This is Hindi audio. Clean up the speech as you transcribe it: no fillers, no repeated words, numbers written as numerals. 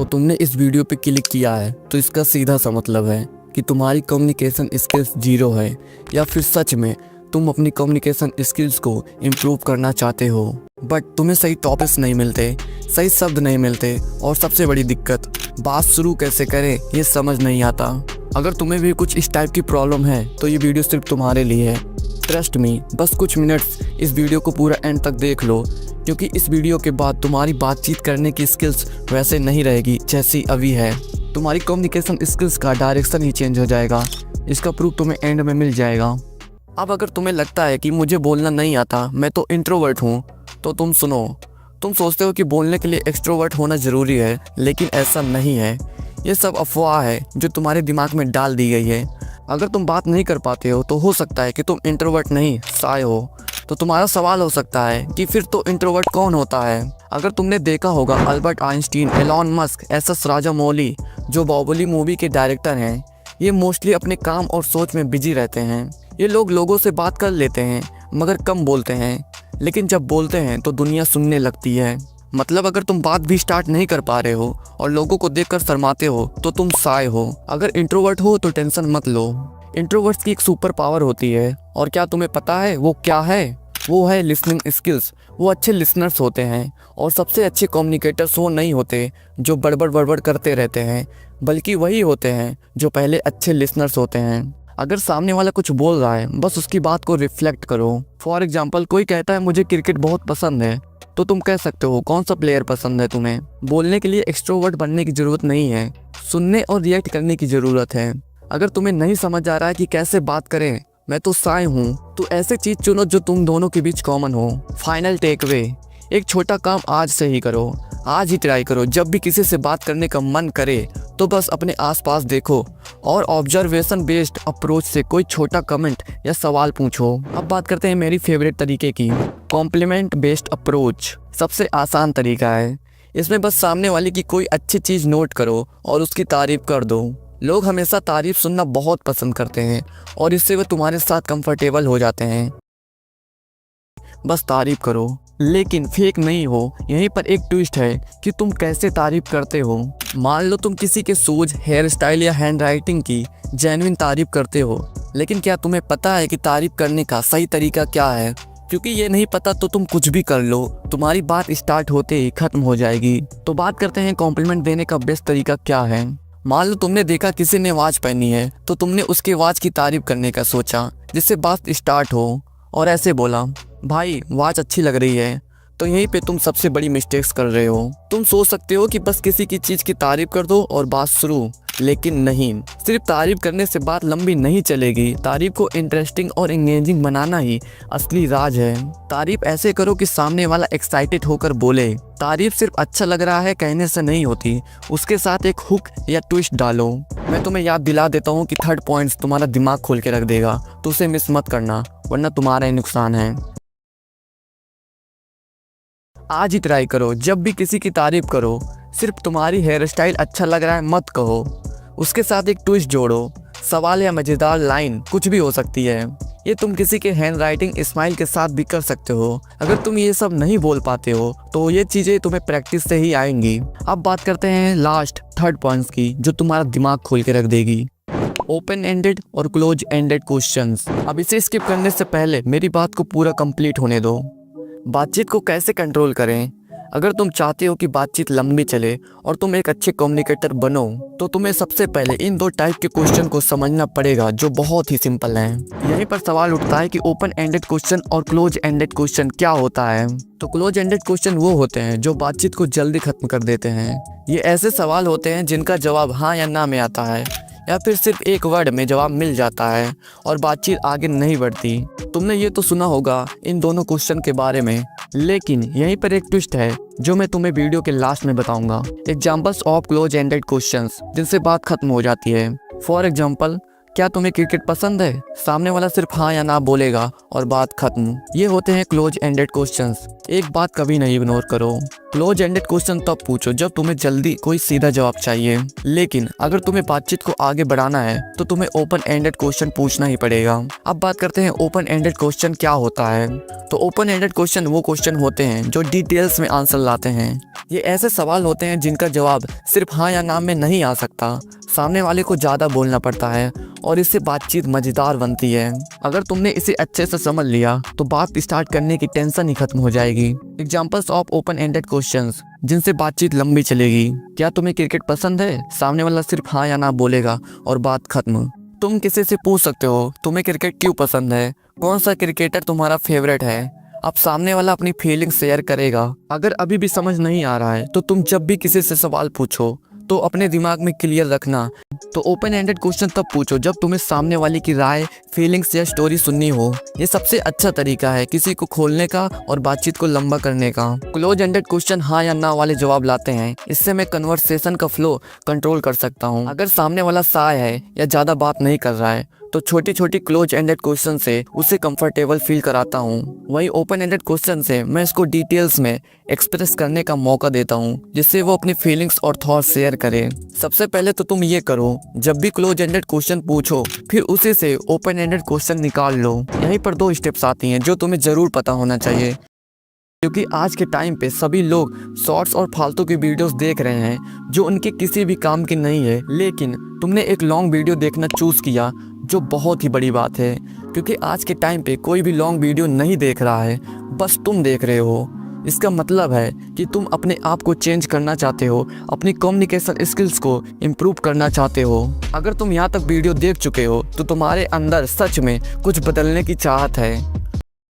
तुमने इस वीडियो पे क्लिक किया है तो इसका सीधा सा मतलब है कि तुम्हारी कम्युनिकेशन स्किल्स जीरो है, या फिर सच में तुम अपनी कम्युनिकेशन स्किल्स को इम्प्रूव करना चाहते हो बट तुम्हें सही टॉपिक्स नहीं मिलते, सही शब्द नहीं मिलते, और सबसे बड़ी दिक्कत बात शुरू कैसे करें ये समझ नहीं आता। अगर तुम्हें भी कुछ इस टाइप की प्रॉब्लम है तो ये वीडियो सिर्फ तुम्हारे लिए है। ट्रस्ट मी, बस कुछ मिनट्स इस वीडियो को पूरा एंड तक देख लो, क्योंकि इस वीडियो के बाद तुम्हारी बातचीत करने की स्किल्स वैसे नहीं रहेगी जैसी अभी है। तुम्हारी कम्युनिकेशन स्किल्स का डायरेक्शन ही चेंज हो जाएगा। इसका प्रूफ तुम्हें एंड में मिल जाएगा। अब अगर तुम्हें लगता है कि मुझे बोलना नहीं आता, मैं तो इंट्रोवर्ट हूँ, तो तुम सुनो। तुम सोचते हो कि बोलने के लिए एक्सट्रोवर्ट होना ज़रूरी है, लेकिन ऐसा नहीं है। ये सब अफवाह है जो तुम्हारे दिमाग में डाल दी गई है। अगर तुम बात नहीं कर पाते हो तो हो सकता है कि तुम इंट्रोवर्ट नहीं शाय हो। तो तुम्हारा सवाल हो सकता है कि फिर तो इंट्रोवर्ट कौन होता है। अगर तुमने देखा होगा Albert Einstein, Elon Musk, S Rajamouli जो बाहुबली मूवी के डायरेक्टर हैं, ये मोस्टली अपने काम और सोच में बिजी रहते हैं। ये लोग लोगों से बात कर लेते हैं मगर कम बोलते हैं, लेकिन जब बोलते हैं तो दुनिया सुनने लगती है। मतलब अगर तुम बात भी स्टार्ट नहीं कर पा रहे हो और लोगों को देखकर शर्माते हो तो तुम शाय हो। अगर इंट्रोवर्ट हो तो टेंशन मत लो। इंट्रोवर्ट्स की एक सुपर पावर होती है, और क्या तुम्हें पता है वो क्या है? वो है लिसनिंग स्किल्स। वो अच्छे लिसनर्स होते हैं, और सबसे अच्छे कम्युनिकेटर्स वो नहीं होते जो बड़बड़ बड़बड़ करते रहते हैं, बल्कि वही होते हैं जो पहले अच्छे लिसनर्स होते हैं। अगर सामने वाला कुछ बोल रहा है बस उसकी बात को रिफ्लेक्ट करो। फॉर एग्जाम्पल, कोई कहता है मुझे क्रिकेट बहुत पसंद है, तो तुम कह सकते हो कौन सा प्लेयर पसंद है तुम्हें। बोलने के लिए एक्सट्रोवर्ट बनने की ज़रूरत नहीं है, सुनने और रिएक्ट करने की ज़रूरत है। अगर तुम्हें नहीं समझ आ रहा है कि कैसे बात करें, मैं तो शाय हूँ, तो ऐसे चीज़ चुनो जो तुम दोनों के बीच कॉमन हो। फाइनल टेक वे, एक छोटा काम आज से ही करो, आज ही ट्राई करो। जब भी किसी से बात करने का मन करे तो बस अपने आसपास देखो और ऑब्जर्वेशन बेस्ड अप्रोच से कोई छोटा कमेंट या सवाल पूछो। अब बात करते हैं मेरी फेवरेट तरीके की, कॉम्प्लीमेंट बेस्ड अप्रोच। सबसे आसान तरीका है। इसमें बस सामने वाले की कोई अच्छी चीज़ नोट करो और उसकी तारीफ कर दो। लोग हमेशा तारीफ सुनना बहुत पसंद करते हैं और इससे वे तुम्हारे साथ कंफर्टेबल हो जाते हैं। बस तारीफ करो, लेकिन फेक नहीं हो। यहीं पर एक ट्विस्ट है कि तुम कैसे तारीफ करते हो। मान लो तुम किसी के शूज, हेयर स्टाइल या हैंड राइटिंग की जेन्युइन तारीफ करते हो, लेकिन क्या तुम्हें पता है कि तारीफ करने का सही तरीका क्या है? क्योंकि ये नहीं पता तो तुम कुछ भी कर लो, तुम्हारी बात स्टार्ट होते ही खत्म हो जाएगी। तो बात करते हैं कॉम्प्लीमेंट देने का बेस्ट तरीका क्या है। मान लो तुमने देखा किसी ने वॉच पहनी है, तो तुमने उसके वॉच की तारीफ करने का सोचा जिससे बात स्टार्ट हो, और ऐसे बोला, भाई वॉच अच्छी लग रही है। तो यहीं पे तुम सबसे बड़ी मिस्टेक्स कर रहे हो। तुम सोच सकते हो कि बस किसी की चीज़ की तारीफ कर दो और बात शुरू, लेकिन नहीं। सिर्फ तारीफ करने से बात लंबी नहीं चलेगी। तारीफ को इंटरेस्टिंग और एंगेजिंग बनाना ही असली राज है। तारीफ ऐसे करो कि सामने वाला एक्साइटेड होकर बोले। तारीफ सिर्फ अच्छा लग रहा है कहने से नहीं होती, उसके साथ एक हुक या ट्विस्ट डालो। मैं तुम्हें याद दिला देता हूँ कि थर्ड पॉइंट्स तुम्हारा दिमाग खोल के रख देगा, तो उसे मिस मत करना, वरना तुम्हारा ही नुकसान है। आज ही ट्राई करो, जब भी किसी की तारीफ करो सिर्फ तुम्हारी हेयर स्टाइल अच्छा लग रहा है मत कहो, उसके साथ एक ट्विस्ट जोड़ो। सवाल या मज़ेदार लाइन कुछ भी हो सकती है। ये तुम किसी के हैंड राइटिंग स्माइल के साथ भी कर सकते हो। अगर तुम ये सब नहीं बोल पाते हो तो ये चीज़ें तुम्हें प्रैक्टिस से ही आएंगी। अब बात करते हैं लास्ट थर्ड पॉइंट्स की, जो तुम्हारा दिमाग खोल के रख देगी। ओपन एंडेड और क्लोज एंडेड क्वेश्चंस। अब इसे स्किप करने से पहले मेरी बात को पूरा कंप्लीट होने दो। बातचीत को कैसे कंट्रोल करें? अगर तुम चाहते हो कि बातचीत लंबी चले और तुम एक अच्छे कम्युनिकेटर बनो, तो तुम्हें सबसे पहले इन दो टाइप के क्वेश्चन को समझना पड़ेगा, जो बहुत ही सिंपल हैं। यहीं पर सवाल उठता है कि ओपन एंडेड क्वेश्चन और क्लोज एंडेड क्वेश्चन क्या होता है। तो क्लोज एंडेड क्वेश्चन वो होते हैं जो बातचीत को जल्दी खत्म कर देते हैं। ये ऐसे सवाल होते हैं जिनका जवाब हाँ या ना में आता है, या फिर सिर्फ एक वर्ड में जवाब मिल जाता है और बातचीत आगे नहीं बढ़ती। तुमने ये तो सुना होगा इन दोनों क्वेश्चन के बारे में, लेकिन यहीं पर एक ट्विस्ट है जो मैं तुम्हें वीडियो के लास्ट में बताऊंगा। Examples of close ended questions जिनसे बात खत्म हो जाती है। फॉर एग्जाम्पल, क्या तुम्हें क्रिकेट पसंद है? सामने वाला सिर्फ हाँ या ना बोलेगा और बात खत्म। ये होते हैं क्लोज एंडेड क्वेश्चंस। एक बात कभी नहीं इग्नोर करो। क्लोज एंडेड क्वेश्चन तब पूछो जब तुम्हें जल्दी कोई सीधा जवाब चाहिए, लेकिन अगर तुम्हें बातचीत को आगे बढ़ाना है तो तुम्हें ओपन एंडेड क्वेश्चन पूछना ही पड़ेगा। अब बात करते हैं ओपन एंडेड क्वेश्चन क्या होता है। तो ओपन एंडेड क्वेश्चन वो क्वेश्चन होते हैं जो डिटेल्स में आंसर लाते हैं। ये ऐसे सवाल होते हैं जिनका जवाब सिर्फ हाँ या ना में नहीं आ सकता। सामने वाले को ज़्यादा बोलना पड़ता है और इससे बातचीत मज़ेदार बनती है। अगर तुमने इसे अच्छे से समझ लिया तो बात स्टार्ट करने की टेंशन ही खत्म हो जाएगी। Examples of open ended questions जिनसे बातचीत लंबी चलेगी। क्या तुम्हें क्रिकेट पसंद है? सामने वाला सिर्फ हाँ या ना बोलेगा और बात खत्म। तुम किसी से पूछ सकते हो तुम्हें क्रिकेट क्यों पसंद है, कौन सा क्रिकेटर तुम्हारा फेवरेट है। अब सामने वाला अपनी फीलिंग शेयर करेगा। अगर अभी भी समझ नहीं आ रहा है तो तुम जब भी किसी से सवाल पूछो तो अपने दिमाग में क्लियर रखना। तो ओपन एंडेड क्वेश्चन तब पूछो जब तुम्हें सामने वाले की राय, फीलिंग्स या स्टोरी सुननी हो। ये सबसे अच्छा तरीका है किसी को खोलने का और बातचीत को लंबा करने का। क्लोज एंडेड क्वेश्चन हाँ या ना वाले जवाब लाते हैं। इससे मैं कन्वर्सेशन का फ्लो कंट्रोल कर सकता हूँ। अगर सामने वाला शाय है या ज़्यादा बात नहीं कर रहा है तो छोटी छोटी क्लोज एंडेड क्वेश्चन से उसे कंफर्टेबल फील कराता हूँ। वही ओपन एंडेड क्वेश्चन से मैं इसको डिटेल्स में एक्सप्रेस करने का मौका देता हूँ, जिससे वो अपनी फीलिंग्स और थॉट्स शेयर करे। सबसे पहले तो तुम ये करो, जब भी क्लोज एंडेड क्वेश्चन पूछो फिर उसी से ओपन एंडेड क्वेश्चन निकाल लो। यहीं पर 2 स्टेप्स आती हैं जो तुम्हें ज़रूर पता होना चाहिए, क्योंकि आज के टाइम पे सभी लोग शॉर्ट्स और फालतू की वीडियोस देख रहे हैं जो उनके किसी भी काम की नहीं है। लेकिन तुमने एक लॉन्ग वीडियो देखना चूज़ किया, जो बहुत ही बड़ी बात है, क्योंकि आज के टाइम पे कोई भी लॉन्ग वीडियो नहीं देख रहा है, बस तुम देख रहे हो। इसका मतलब है कि तुम अपने आप को चेंज करना चाहते हो, अपनी कम्युनिकेशन स्किल्स को इम्प्रूव करना चाहते हो। अगर तुम यहाँ तक वीडियो देख चुके हो तो तुम्हारे अंदर सच में कुछ बदलने की चाहत है।